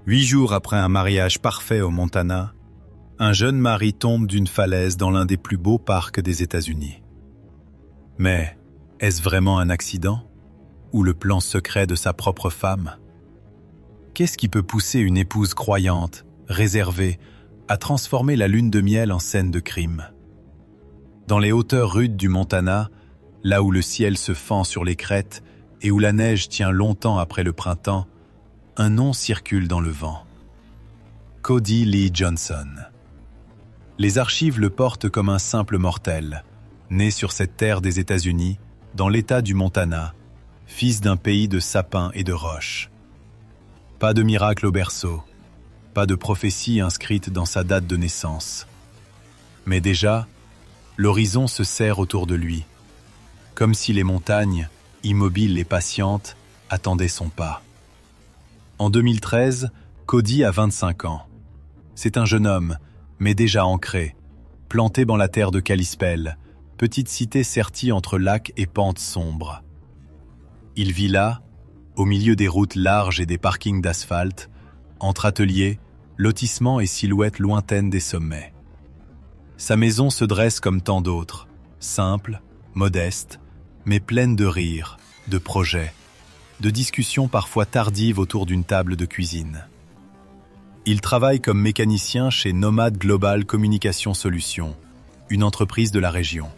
8 jours après un mariage parfait au Montana, un jeune mari tombe d'une falaise dans l'un des plus beaux parcs des États-Unis. Mais est-ce vraiment un accident? Ou le plan secret de sa propre femme? Qu'est-ce qui peut pousser une épouse croyante, réservée, à transformer la lune de miel en scène de crime? Dans les hauteurs rudes du Montana, là où le ciel se fend sur les crêtes et où la neige tient longtemps après le printemps, un nom circule dans le vent. Cody Lee Johnson. Les archives le portent comme un simple mortel, né sur cette terre des États-Unis, dans l'État du Montana, fils d'un pays de sapins et de roches. Pas de miracle au berceau, pas de prophétie inscrite dans sa date de naissance. Mais déjà, l'horizon se serre autour de lui, comme si les montagnes, immobiles et patientes, attendaient son pas. En 2013, Cody a 25 ans. C'est un jeune homme, mais déjà ancré, planté dans la terre de Kalispell, petite cité sertie entre lacs et pentes sombres. Il vit là, au milieu des routes larges et des parkings d'asphalte, entre ateliers, lotissements et silhouettes lointaines des sommets. Sa maison se dresse comme tant d'autres, simple, modeste, mais pleine de rires, de projets, de discussions parfois tardives autour d'une table de cuisine. Il travaille comme mécanicien chez Nomad Global Communication Solutions, une entreprise de la région.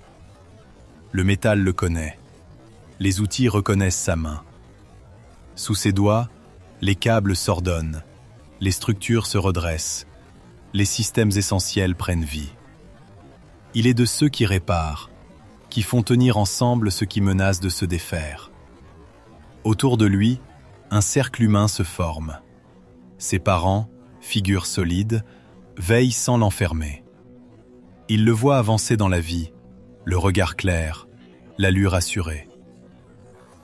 Le métal le connaît. Les outils reconnaissent sa main. Sous ses doigts, les câbles s'ordonnent, les structures se redressent, les systèmes essentiels prennent vie. Il est de ceux qui réparent, qui font tenir ensemble ce qui menace de se défaire. Autour de lui, un cercle humain se forme. Ses parents, figures solides, veillent sans l'enfermer. Il le voit avancer dans la vie, le regard clair, l'allure assurée.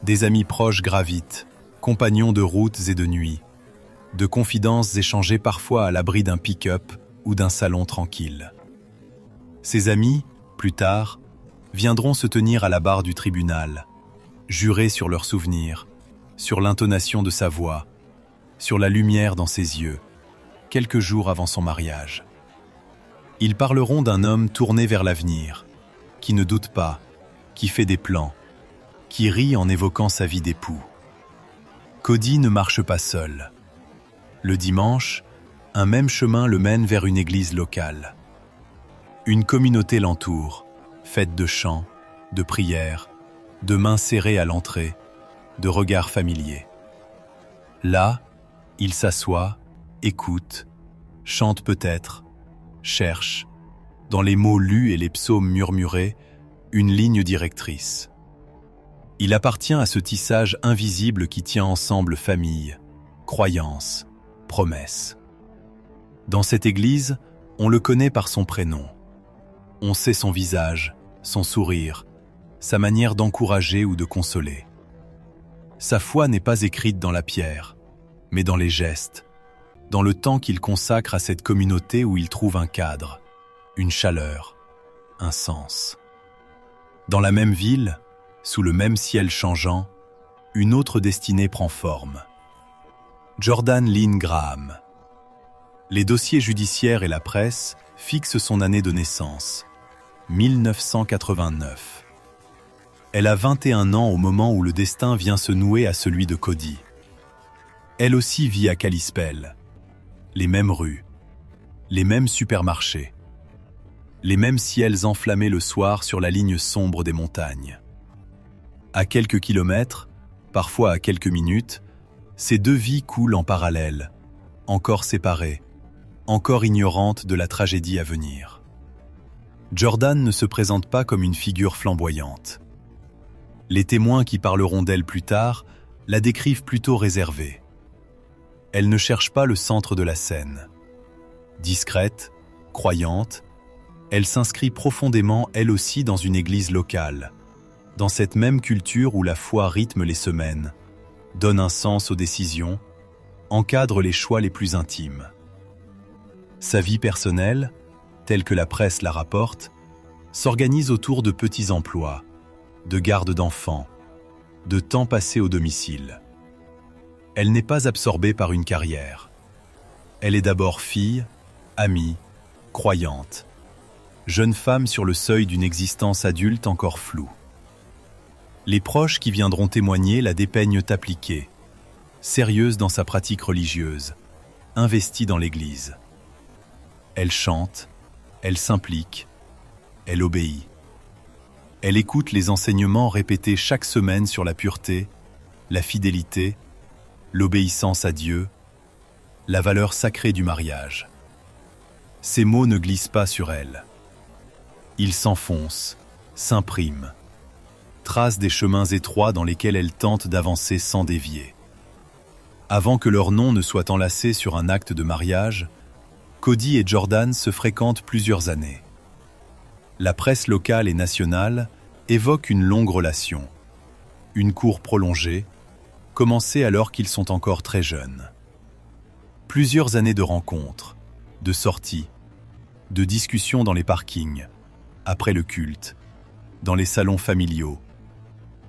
Des amis proches gravitent, compagnons de routes et de nuits, de confidences échangées parfois à l'abri d'un pick-up ou d'un salon tranquille. Ses amis, plus tard, viendront se tenir à la barre du tribunal, jurer sur leurs souvenirs, sur l'intonation de sa voix, sur la lumière dans ses yeux, quelques jours avant son mariage. Ils parleront d'un homme tourné vers l'avenir, qui ne doute pas, qui fait des plans, qui rit en évoquant sa vie d'époux. Cody ne marche pas seul. Le dimanche, un même chemin le mène vers une église locale. Une communauté l'entoure, faite de chants, de prières, de mains serrées à l'entrée, de regards familiers. Là, il s'assoit, écoute, chante peut-être, cherche, dans les mots lus et les psaumes murmurés, une ligne directrice. Il appartient à ce tissage invisible qui tient ensemble famille, croyance, promesse. Dans cette église, on le connaît par son prénom. On sait son visage, son sourire, sa manière d'encourager ou de consoler. Sa foi n'est pas écrite dans la pierre, mais dans les gestes, dans le temps qu'il consacre à cette communauté où il trouve un cadre, une chaleur, un sens. Dans la même ville, sous le même ciel changeant, une autre destinée prend forme. Jordan Lynn Graham. Les dossiers judiciaires et la presse fixent son année de naissance, 1989. Elle a 21 ans au moment où le destin vient se nouer à celui de Cody. Elle aussi vit à Kalispell. Les mêmes rues, les mêmes supermarchés, les mêmes ciels enflammés le soir sur la ligne sombre des montagnes. À quelques kilomètres, parfois à quelques minutes, ces deux vies coulent en parallèle, encore séparées, encore ignorantes de la tragédie à venir. Jordan ne se présente pas comme une figure flamboyante. Les témoins qui parleront d'elle plus tard la décrivent plutôt réservée. Elle ne cherche pas le centre de la scène. Discrète, croyante, elle s'inscrit profondément elle aussi dans une église locale, dans cette même culture où la foi rythme les semaines, donne un sens aux décisions, encadre les choix les plus intimes. Sa vie personnelle, telle que la presse la rapporte, s'organise autour de petits emplois, de garde d'enfants, de temps passé au domicile. Elle n'est pas absorbée par une carrière. Elle est d'abord fille, amie, croyante. Jeune femme sur le seuil d'une existence adulte encore floue. Les proches qui viendront témoigner la dépeignent appliquée, sérieuse dans sa pratique religieuse, investie dans l'Église. Elle chante, elle s'implique, elle obéit. Elle écoute les enseignements répétés chaque semaine sur la pureté, la fidélité, l'obéissance à Dieu, la valeur sacrée du mariage. Ces mots ne glissent pas sur elle. Ils s'enfoncent, s'impriment, tracent des chemins étroits dans lesquels elle tente d'avancer sans dévier. Avant que leur nom ne soit enlacé sur un acte de mariage, Cody et Jordan se fréquentent plusieurs années. La presse locale et nationale évoque une longue relation, une cour prolongée, commencée alors qu'ils sont encore très jeunes. Plusieurs années de rencontres, de sorties, de discussions dans les parkings, après le culte, dans les salons familiaux,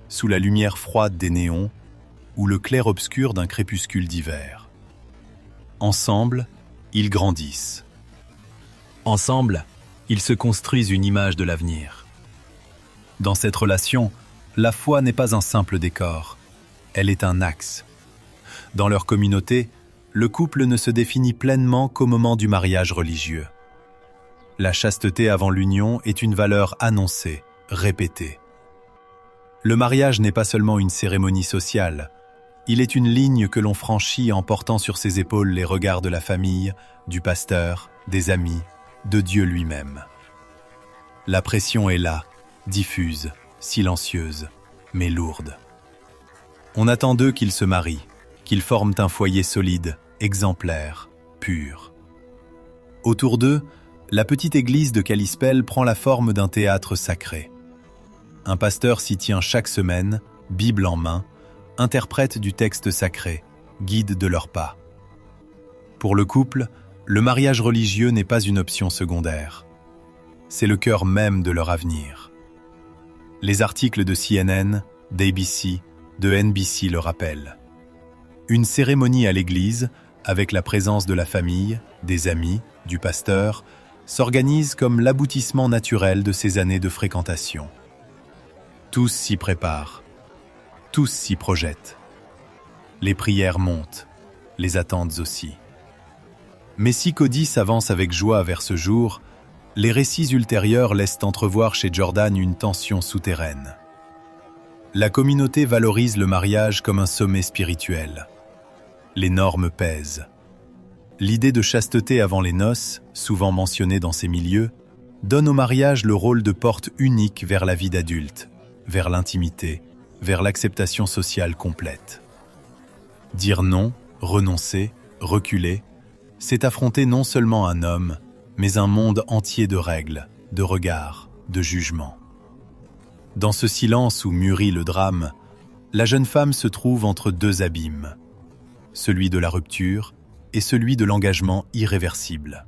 sous la lumière froide des néons ou le clair-obscur d'un crépuscule d'hiver. Ensemble, ils grandissent. Ensemble, ils se construisent une image de l'avenir. Dans cette relation, la foi n'est pas un simple décor, elle est un axe. Dans leur communauté, le couple ne se définit pleinement qu'au moment du mariage religieux. La chasteté avant l'union est une valeur annoncée, répétée. Le mariage n'est pas seulement une cérémonie sociale, il est une ligne que l'on franchit en portant sur ses épaules les regards de la famille, du pasteur, des amis, de Dieu lui-même. La pression est là, diffuse, silencieuse, mais lourde. On attend d'eux qu'ils se marient, qu'ils forment un foyer solide, exemplaire, pur. Autour d'eux, la petite église de Kalispell prend la forme d'un théâtre sacré. Un pasteur s'y tient chaque semaine, Bible en main, interprète du texte sacré, guide de leurs pas. Pour le couple, le mariage religieux n'est pas une option secondaire. C'est le cœur même de leur avenir. Les articles de CNN, d'ABC, de NBC le rappellent. Une cérémonie à l'église, avec la présence de la famille, des amis, du pasteur, s'organise comme l'aboutissement naturel de ces années de fréquentation. Tous s'y préparent, tous s'y projettent. Les prières montent, les attentes aussi. Mais si Cody s'avance avec joie vers ce jour, les récits ultérieurs laissent entrevoir chez Jordan une tension souterraine. La communauté valorise le mariage comme un sommet spirituel. Les normes pèsent. L'idée de chasteté avant les noces, souvent mentionnée dans ces milieux, donne au mariage le rôle de porte unique vers la vie d'adulte, vers l'intimité, vers l'acceptation sociale complète. Dire non, renoncer, reculer, c'est affronter non seulement un homme, mais un monde entier de règles, de regards, de jugements. Dans ce silence où mûrit le drame, la jeune femme se trouve entre deux abîmes, celui de la rupture et celui de l'engagement irréversible.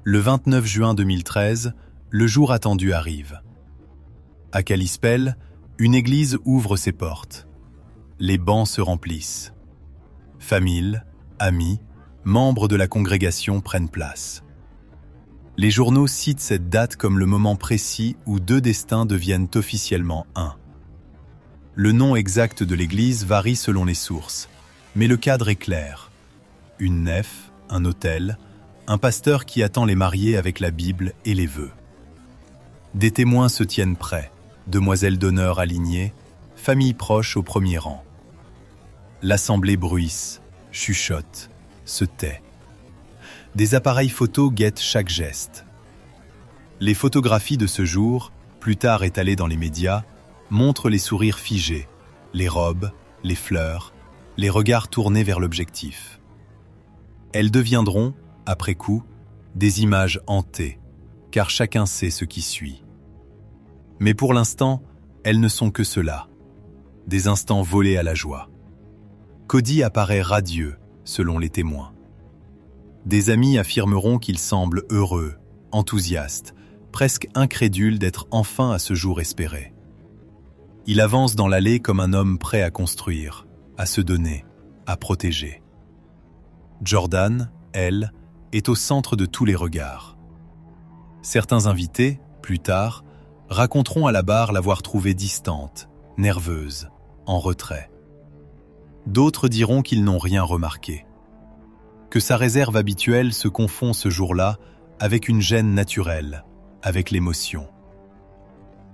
Le 29 juin 2013, le jour attendu arrive. À Kalispell, une église ouvre ses portes. Les bancs se remplissent. Familles, amis, membres de la congrégation prennent place. Les journaux citent cette date comme le moment précis où deux destins deviennent officiellement un. Le nom exact de l'église varie selon les sources, mais le cadre est clair. Une nef, un autel, un pasteur qui attend les mariés avec la Bible et les vœux. Des témoins se tiennent prêts, demoiselles d'honneur alignées, familles proches au premier rang. L'assemblée bruisse, chuchote, se tait. Des appareils photos guettent chaque geste. Les photographies de ce jour, plus tard étalées dans les médias, montrent les sourires figés, les robes, les fleurs, les regards tournés vers l'objectif. Elles deviendront, après coup, des images hantées, car chacun sait ce qui suit. Mais pour l'instant, elles ne sont que cela, des instants volés à la joie. Cody apparaît radieux, selon les témoins. Des amis affirmeront qu'il semble heureux, enthousiaste, presque incrédule d'être enfin à ce jour espéré. Il avance dans l'allée comme un homme prêt à construire, à se donner, à protéger. Jordan, elle, est au centre de tous les regards. Certains invités, plus tard, raconteront à la barre l'avoir trouvée distante, nerveuse, en retrait. D'autres diront qu'ils n'ont rien remarqué, que sa réserve habituelle se confond ce jour-là avec une gêne naturelle, avec l'émotion.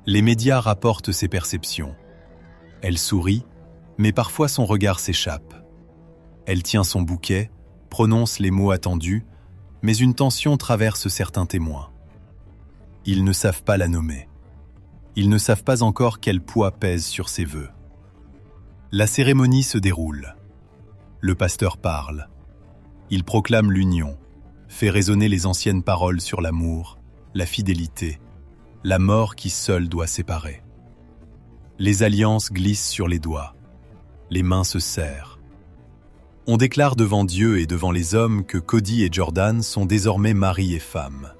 Les médias rapportent ses perceptions. Elle sourit, mais parfois son regard s'échappe. Elle tient son bouquet, prononce les mots attendus, mais une tension traverse certains témoins. Ils ne savent pas la nommer. Ils ne savent pas encore quel poids pèse sur ses vœux. La cérémonie se déroule. Le pasteur parle. Il proclame l'union, fait résonner les anciennes paroles sur l'amour, la fidélité, la mort qui seule doit séparer. Les alliances glissent sur les doigts. Les mains se serrent. On déclare devant Dieu et devant les hommes que Cody et Jordan sont désormais mari et femme.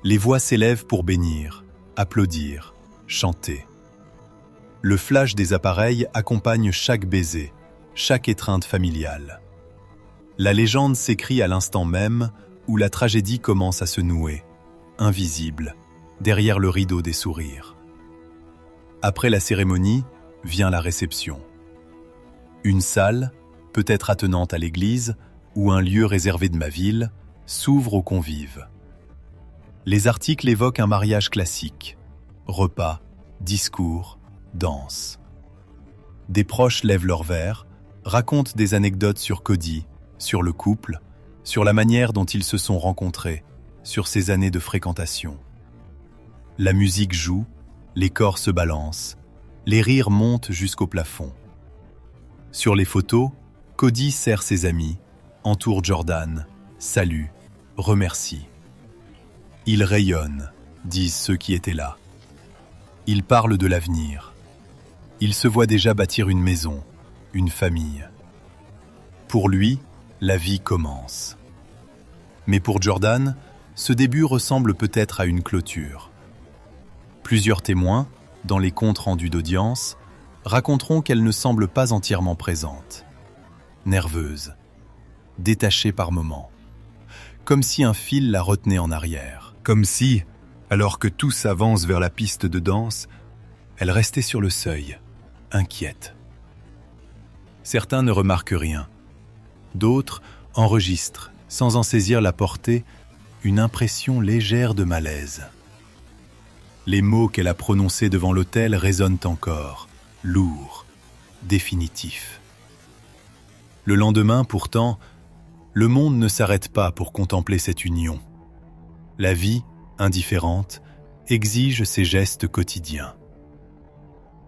Les voix s'élèvent pour bénir, applaudir, chanter. Le flash des appareils accompagne chaque baiser, chaque étreinte familiale. La légende s'écrit à l'instant même où la tragédie commence à se nouer, invisible, derrière le rideau des sourires. Après la cérémonie, vient la réception. Une salle, peut-être attenante à l'église, ou un lieu réservé de ma ville, s'ouvre aux convives. Les articles évoquent un mariage classique. Repas, discours, danse. Des proches lèvent leurs verres, racontent des anecdotes sur Cody, sur le couple, sur la manière dont ils se sont rencontrés, sur ces années de fréquentation. La musique joue, les corps se balancent, les rires montent jusqu'au plafond. Sur les photos, Cody serre ses amis, entoure Jordan, salue, remercie. Il rayonne, disent ceux qui étaient là. Il parle de l'avenir. Il se voit déjà bâtir une maison, une famille. Pour lui, la vie commence. Mais pour Jordan, ce début ressemble peut-être à une clôture. Plusieurs témoins, dans les comptes rendus d'audience, raconteront qu'elle ne semble pas entièrement présente. Nerveuse, détachée par moments, comme si un fil la retenait en arrière. Comme si, alors que tout s'avance vers la piste de danse, elle restait sur le seuil, inquiète. Certains ne remarquent rien. D'autres enregistrent, sans en saisir la portée, une impression légère de malaise. Les mots qu'elle a prononcés devant l'autel résonnent encore, lourds, définitifs. Le lendemain, pourtant, le monde ne s'arrête pas pour contempler cette union. La vie, indifférente, exige ses gestes quotidiens.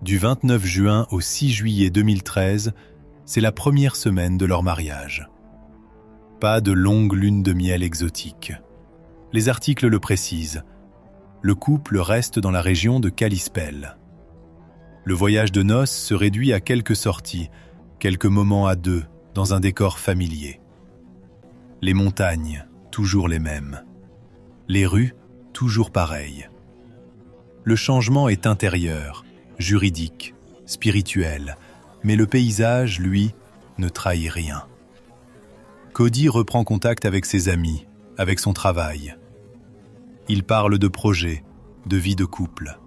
Du 29 juin au 6 juillet 2013, c'est la première semaine de leur mariage. Pas de longue lune de miel exotique. Les articles le précisent. Le couple reste dans la région de Kalispell. Le voyage de noces se réduit à quelques sorties, quelques moments à deux, dans un décor familier. Les montagnes, toujours les mêmes. Les rues, toujours pareilles. Le changement est intérieur, juridique, spirituel, mais le paysage, lui, ne trahit rien. Cody reprend contact avec ses amis, avec son travail. Il parle de projets, de vie de couple.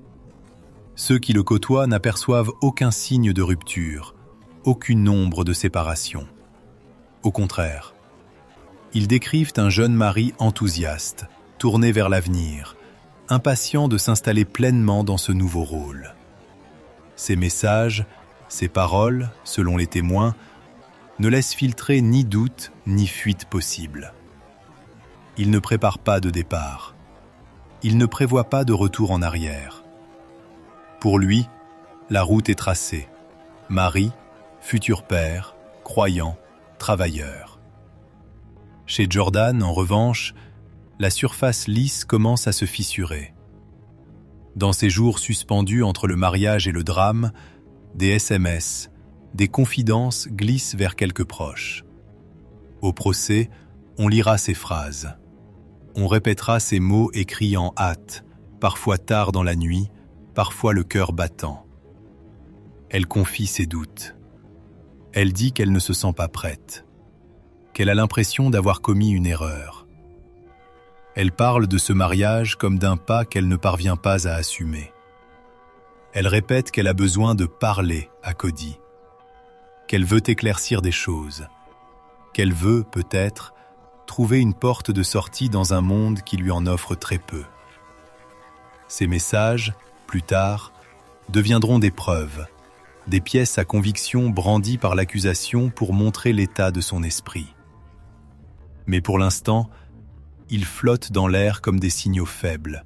Ceux qui le côtoient n'aperçoivent aucun signe de rupture, aucune ombre de séparation. Au contraire, ils décrivent un jeune mari enthousiaste, tourné vers l'avenir, impatient de s'installer pleinement dans ce nouveau rôle. Ses messages, ses paroles, selon les témoins, ne laissent filtrer ni doute ni fuite possible. Il ne prépare pas de départ. Il ne prévoit pas de retour en arrière. Pour lui, la route est tracée. Mari, futur père, croyant, travailleur. Chez Jordan, en revanche, la surface lisse commence à se fissurer. Dans ces jours suspendus entre le mariage et le drame, des SMS, des confidences glissent vers quelques proches. Au procès, on lira ces phrases. On répétera ces mots écrits en hâte, parfois tard dans la nuit, parfois le cœur battant. Elle confie ses doutes. Elle dit qu'elle ne se sent pas prête, qu'elle a l'impression d'avoir commis une erreur. Elle parle de ce mariage comme d'un pas qu'elle ne parvient pas à assumer. Elle répète qu'elle a besoin de parler à Cody, qu'elle veut éclaircir des choses, qu'elle veut, peut-être, trouver une porte de sortie dans un monde qui lui en offre très peu. Ces messages, plus tard, deviendront des preuves, des pièces à conviction brandies par l'accusation pour montrer l'état de son esprit. Mais pour l'instant, ils flottent dans l'air comme des signaux faibles,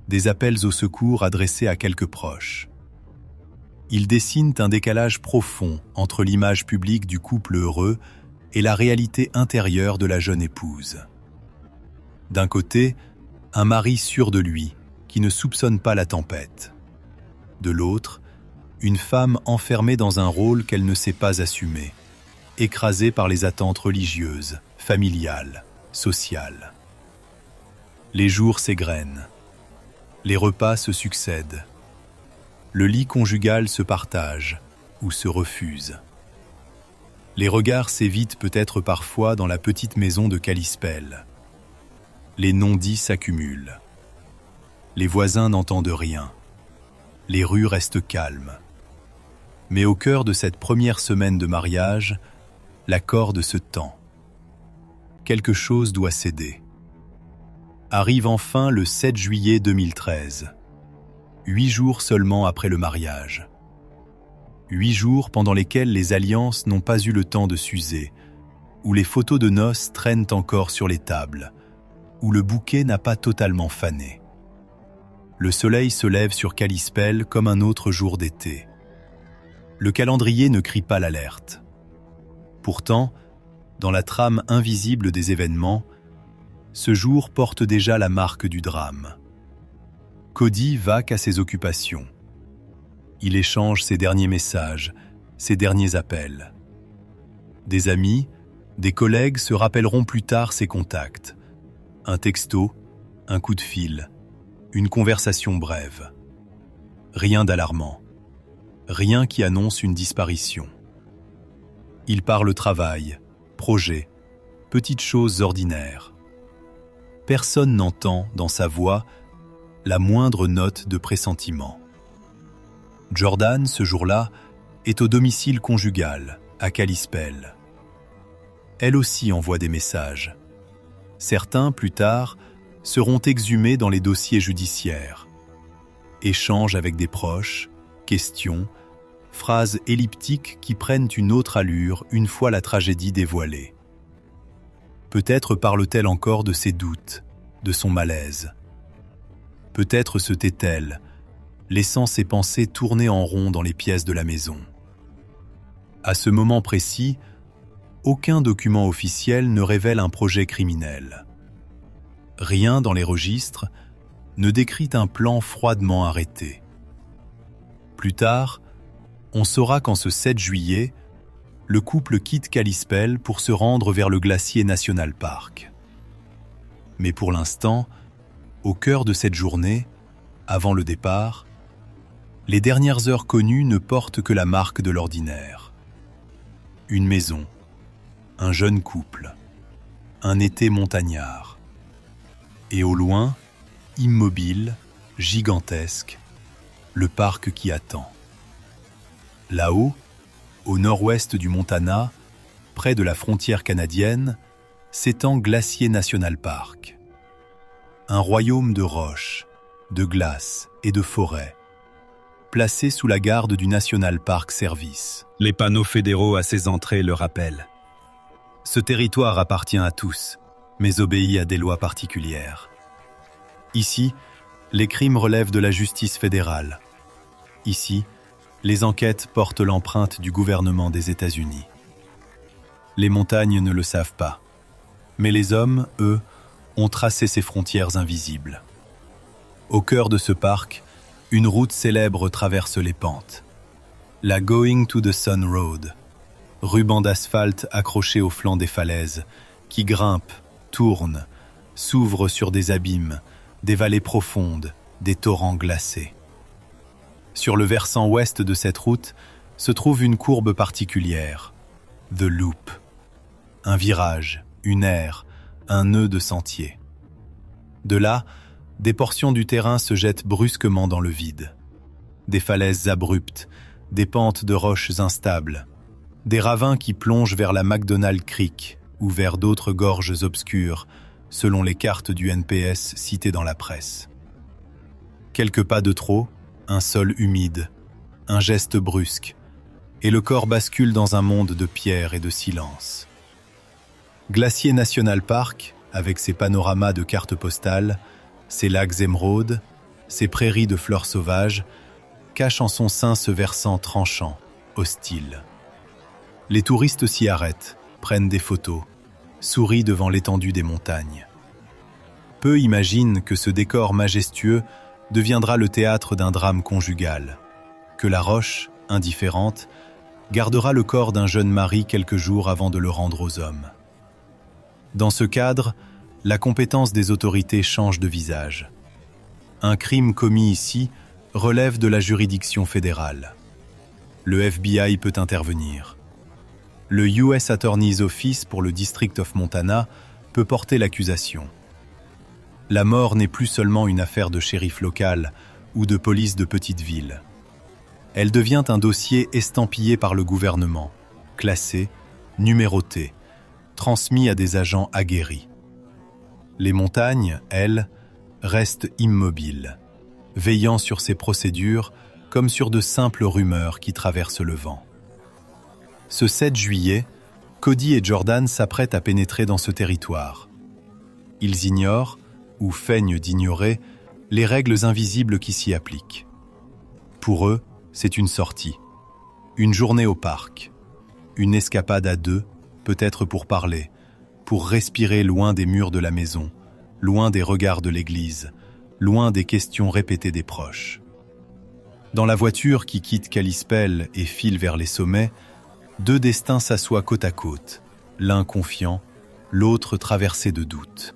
des appels au secours adressés à quelques proches. Ils dessinent un décalage profond entre l'image publique du couple heureux et la réalité intérieure de la jeune épouse. D'un côté, un mari sûr de lui, qui ne soupçonne pas la tempête. De l'autre, une femme enfermée dans un rôle qu'elle ne sait pas assumer, écrasée par les attentes religieuses, familiales, sociales. Les jours s'égrènent. Les repas se succèdent. Le lit conjugal se partage ou se refuse. Les regards s'évitent peut-être parfois dans la petite maison de Kalispell. Les non-dits s'accumulent. Les voisins n'entendent rien. Les rues restent calmes. Mais au cœur de cette première semaine de mariage, la corde se tend. Quelque chose doit céder. Arrive enfin le 7 juillet 2013, 8 jours seulement après le mariage. 8 jours pendant lesquels les alliances n'ont pas eu le temps de s'user, où les photos de noces traînent encore sur les tables, où le bouquet n'a pas totalement fané. Le soleil se lève sur Kalispell comme un autre jour d'été. Le calendrier ne crie pas l'alerte. Pourtant, dans la trame invisible des événements, ce jour porte déjà la marque du drame. Cody vaque à ses occupations. Il échange ses derniers messages, ses derniers appels. Des amis, des collègues se rappelleront plus tard ses contacts. Un texto, un coup de fil, une conversation brève. Rien d'alarmant. Rien qui annonce une disparition. Il parle travail, projet, petites choses ordinaires. Personne n'entend, dans sa voix, la moindre note de pressentiment. Jordan, ce jour-là, est au domicile conjugal, à Kalispell. Elle aussi envoie des messages. Certains, plus tard, seront exhumés dans les dossiers judiciaires. Échanges avec des proches, questions, phrases elliptiques qui prennent une autre allure une fois la tragédie dévoilée. Peut-être parle-t-elle encore de ses doutes, de son malaise. Peut-être se tait-elle, laissant ses pensées tourner en rond dans les pièces de la maison. À ce moment précis, aucun document officiel ne révèle un projet criminel. Rien dans les registres ne décrit un plan froidement arrêté. Plus tard, on saura qu'en ce 7 juillet, le couple quitte Kalispell pour se rendre vers le Glacier National Park. Mais pour l'instant, au cœur de cette journée, avant le départ, les dernières heures connues ne portent que la marque de l'ordinaire. Une maison, un jeune couple, un été montagnard. Et au loin, immobile, gigantesque, le parc qui attend. Là-haut, au nord-ouest du Montana, près de la frontière canadienne, s'étend Glacier National Park. Un royaume de roches, de glace et de forêts, placé sous la garde du National Park Service. Les panneaux fédéraux à ses entrées le rappellent. Ce territoire appartient à tous, mais obéit à des lois particulières. Ici, les crimes relèvent de la justice fédérale. Ici, les enquêtes portent l'empreinte du gouvernement des États-Unis. Les montagnes ne le savent pas, mais les hommes, eux, ont tracé ces frontières invisibles. Au cœur de ce parc, une route célèbre traverse les pentes. La Going to the Sun Road, ruban d'asphalte accroché au flanc des falaises, qui grimpe, tourne, s'ouvre sur des abîmes, des vallées profondes, des torrents glacés. Sur le versant ouest de cette route se trouve une courbe particulière, The Loop, un virage, une aire, un nœud de sentier. De là, des portions du terrain se jettent brusquement dans le vide. Des falaises abruptes, des pentes de roches instables, des ravins qui plongent vers la McDonald Creek ou vers d'autres gorges obscures, selon les cartes du NPS citées dans la presse. Quelques pas de trop, un sol humide, un geste brusque, et le corps bascule dans un monde de pierre et de silence. Glacier National Park, avec ses panoramas de cartes postales, ses lacs émeraudes, ses prairies de fleurs sauvages, cache en son sein ce versant tranchant, hostile. Les touristes s'y arrêtent, prennent des photos, sourient devant l'étendue des montagnes. Peu imaginent que ce décor majestueux deviendra le théâtre d'un drame conjugal, que la roche, indifférente, gardera le corps d'un jeune mari quelques jours avant de le rendre aux hommes. Dans ce cadre, la compétence des autorités change de visage. Un crime commis ici relève de la juridiction fédérale. Le FBI peut intervenir. Le US Attorney's Office pour le District of Montana peut porter l'accusation. La mort n'est plus seulement une affaire de shérif local ou de police de petite ville. Elle devient un dossier estampillé par le gouvernement, classé, numéroté, transmis à des agents aguerris. Les montagnes, elles, restent immobiles, veillant sur ces procédures comme sur de simples rumeurs qui traversent le vent. Ce 7 juillet, Cody et Jordan s'apprêtent à pénétrer dans ce territoire. Ils ignorent, ou feignent d'ignorer, les règles invisibles qui s'y appliquent. Pour eux, c'est une sortie, une journée au parc, une escapade à deux, peut-être pour parler, pour respirer loin des murs de la maison, loin des regards de l'église, loin des questions répétées des proches. Dans la voiture qui quitte Kalispell et file vers les sommets, deux destins s'assoient côte à côte, l'un confiant, l'autre traversé de doutes.